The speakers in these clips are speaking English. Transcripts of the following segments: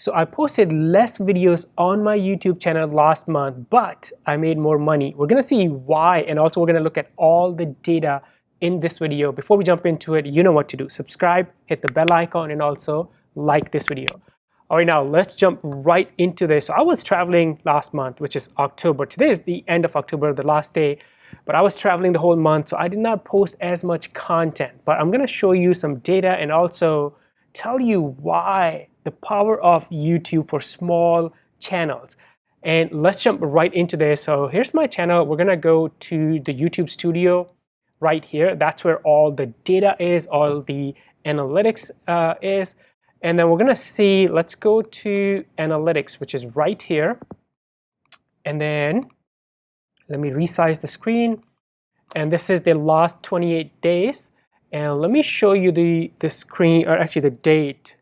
So I posted less videos on my YouTube channel last month, but I made more money. We're gonna see why, and also we're gonna look at all the data in this video. Before we jump into it, you know what to do. Subscribe, hit the bell icon, and also like this video. All right, now let's jump right into this. So I was traveling last month, which is October. Today is the end of October, the last day, but I was traveling the whole month, so I did not post as much content. But I'm gonna show you some data and also tell you why the power of YouTube for small channels. And let's jump right into this. So here's my channel. We're gonna go to the YouTube studio right here. That's where all the data is, all the analytics is. And then we're gonna see, let's go to analytics, which is right here. And then let me resize the screen. And this is the last 28 days. And let me show you the screen, or actually the date.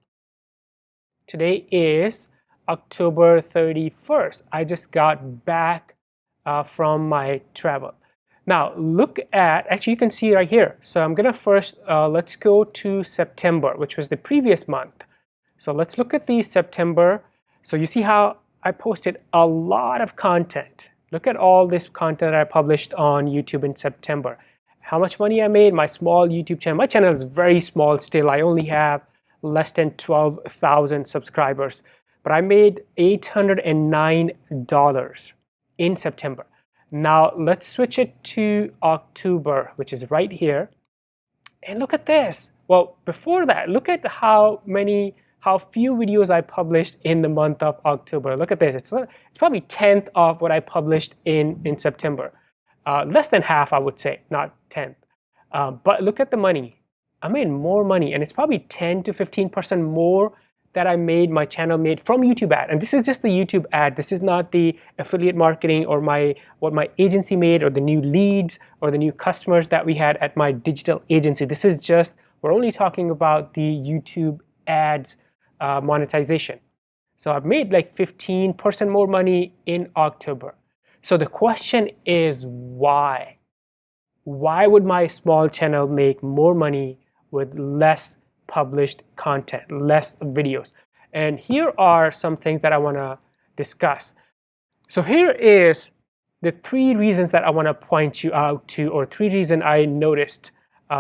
Today is October 31st. I just got back from my travel. Now look at, actually you can see right here. So I'm gonna first, let's go to September, which was the previous month. So let's look at the September. So you see how I posted a lot of content. Look at all this content that I published on YouTube in September. How much money I made, my small YouTube channel. My channel is very small still. I only have less than 12,000 subscribers. But I made $809 in September. Now let's switch it to October, which is right here. And look at this. Well, before that, look at how few videos I published in the month of October. Look at this. It's probably 10th of what I published in September. Less than half, I would say, not 10th. But look at the money. I made more money, and it's probably 10 to 15% more that my channel made from YouTube ad. And this is just the YouTube ad. This is not the affiliate marketing or what my agency made, or the new leads or the new customers that we had at my digital agency. This is just, we're only talking about the YouTube ads monetization. So I've made like 15% more money in October. So the question is why? Why would my small channel make more money with less published content, less videos? And here are some things that I want to discuss. So here is the 3 reasons that I want to point you out to, or 3 reasons I noticed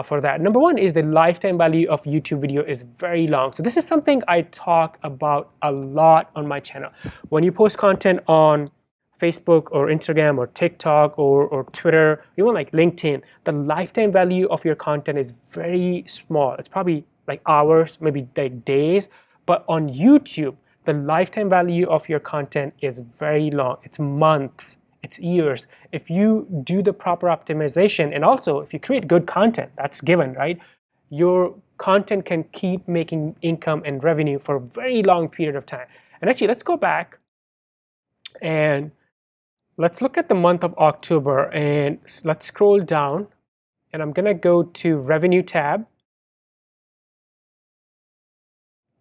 for that. Number 1 is the lifetime value of YouTube video is very long. So this is something I talk about a lot on my channel. When you post content on Facebook or Instagram or TikTok or Twitter, even like LinkedIn, the lifetime value of your content is very small. It's probably like hours, maybe like days. But on YouTube, the lifetime value of your content is very long. It's months, it's years. If you do the proper optimization, and also if you create good content, that's given, right? Your content can keep making income and revenue for a very long period of time. And actually, let's go back and let's look at the month of October, and let's scroll down, and I'm gonna go to Revenue tab.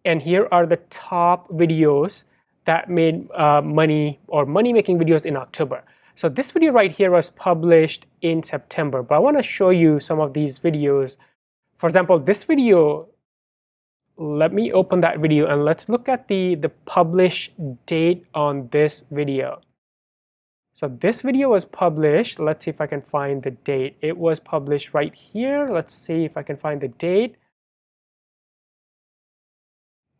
And here are the top videos that made money, or money-making videos in October. So this video right here was published in September, but I wanna show you some of these videos. For example, this video, let me open that video and let's look at the publish date on this video. So this video was published, let's see if I can find the date. It was published right here. Let's see if I can find the date.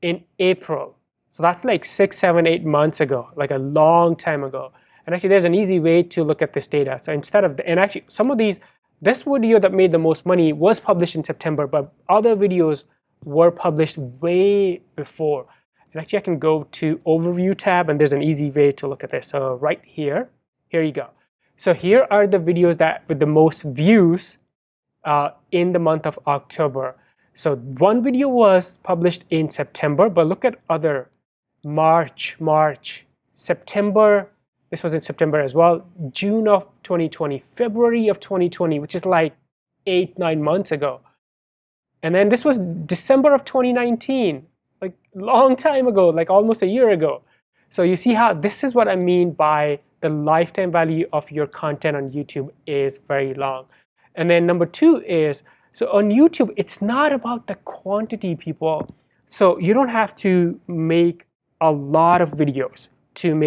In April. So that's like 6, 7, 8 months ago, like a long time ago. And actually there's an easy way to look at this data. So instead of, and actually some of these, this video that made the most money was published in September, but other videos were published way before. And actually I can go to Overview tab, and there's an easy way to look at this. So right here, here you go. So here are the videos that with the most views in the month of October. So one video was published in September, but look at other March, September, this was in September as well, June of 2020, February of 2020, which is like 8, 9 months ago. And then this was December of 2019, like long time ago, like almost a year ago. So you see how this is what I mean by the lifetime value of your content on YouTube is very long. And then number 2 is, so on YouTube, it's not about the quantity, people. So you don't have to make a lot of videos to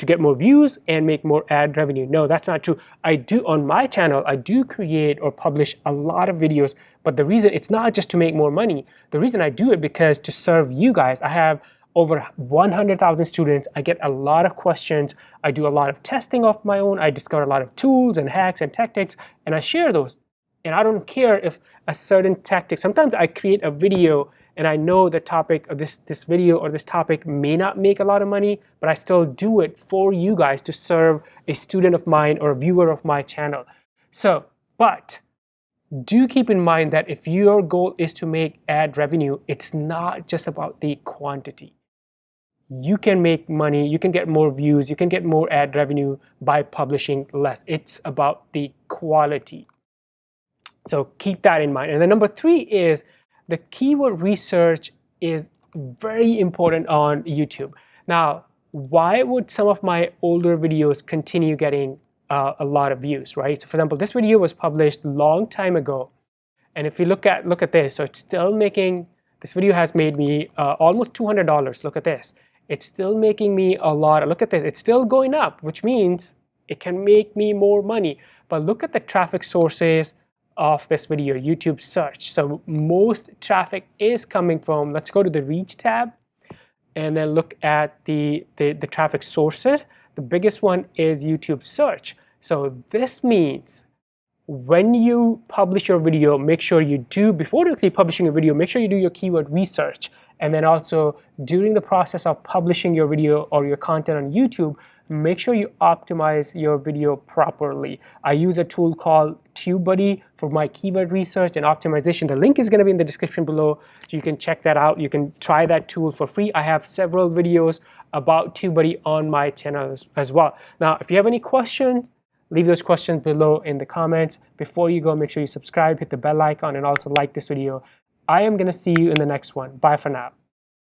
get more views and make more ad revenue. No, that's not true. I do, on my channel, I do create or publish a lot of videos, but the reason, it's not just to make more money. The reason I do it because to serve you guys. I have over 100,000 students. I get a lot of questions. I do a lot of testing of my own. I discover a lot of tools and hacks and tactics, and I share those. And I don't care if a certain tactic, sometimes I create a video and I know the topic of this video or this topic may not make a lot of money, but I still do it for you guys to serve a student of mine or a viewer of my channel. So, but do keep in mind that if your goal is to make ad revenue, it's not just about the quantity. You can make money, you can get more views, you can get more ad revenue by publishing less. It's about the quality. So keep that in mind. And then number 3 is the keyword research is very important on YouTube. Now, why would some of my older videos continue getting a lot of views, right? So for example, this video was published a long time ago. And if you look at this, so it's still making, this video has made me almost $200. Look at this. It's still making me a lot. Look at this. It's still going up, which means it can make me more money. But look at the traffic sources of this video, YouTube search. So most traffic is coming from, let's go to the reach tab and then look at the traffic sources. The biggest one is YouTube search. So this means when you publish your video, make sure you do, before actually publishing a video, make sure you do your keyword research. And then also during the process of publishing your video or your content on YouTube, make sure you optimize your video properly. I use a tool called TubeBuddy for my keyword research and optimization. The link is going to be in the description below, so you can check that out. You can try that tool for free. I have several videos about TubeBuddy on my channel as well. Now, if you have any questions, leave those questions below in the comments. Before you go, make sure you subscribe, hit the bell icon, and also like this video. I am going to see you in the next one. Bye for now.